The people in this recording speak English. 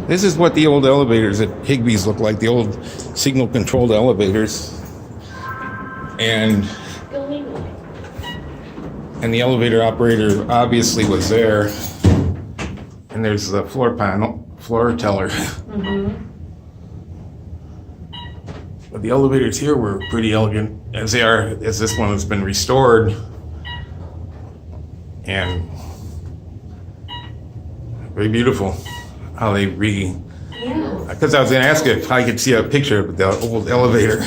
This is what the old elevators at Higbee's look like, the old signal controlled elevators. And the elevator operator obviously was there. And there's the floor teller. Mm-hmm. But the elevators here were pretty elegant, as this one has been restored. And very beautiful how they Yeah. because I was going to ask if I could see a picture of the old elevator.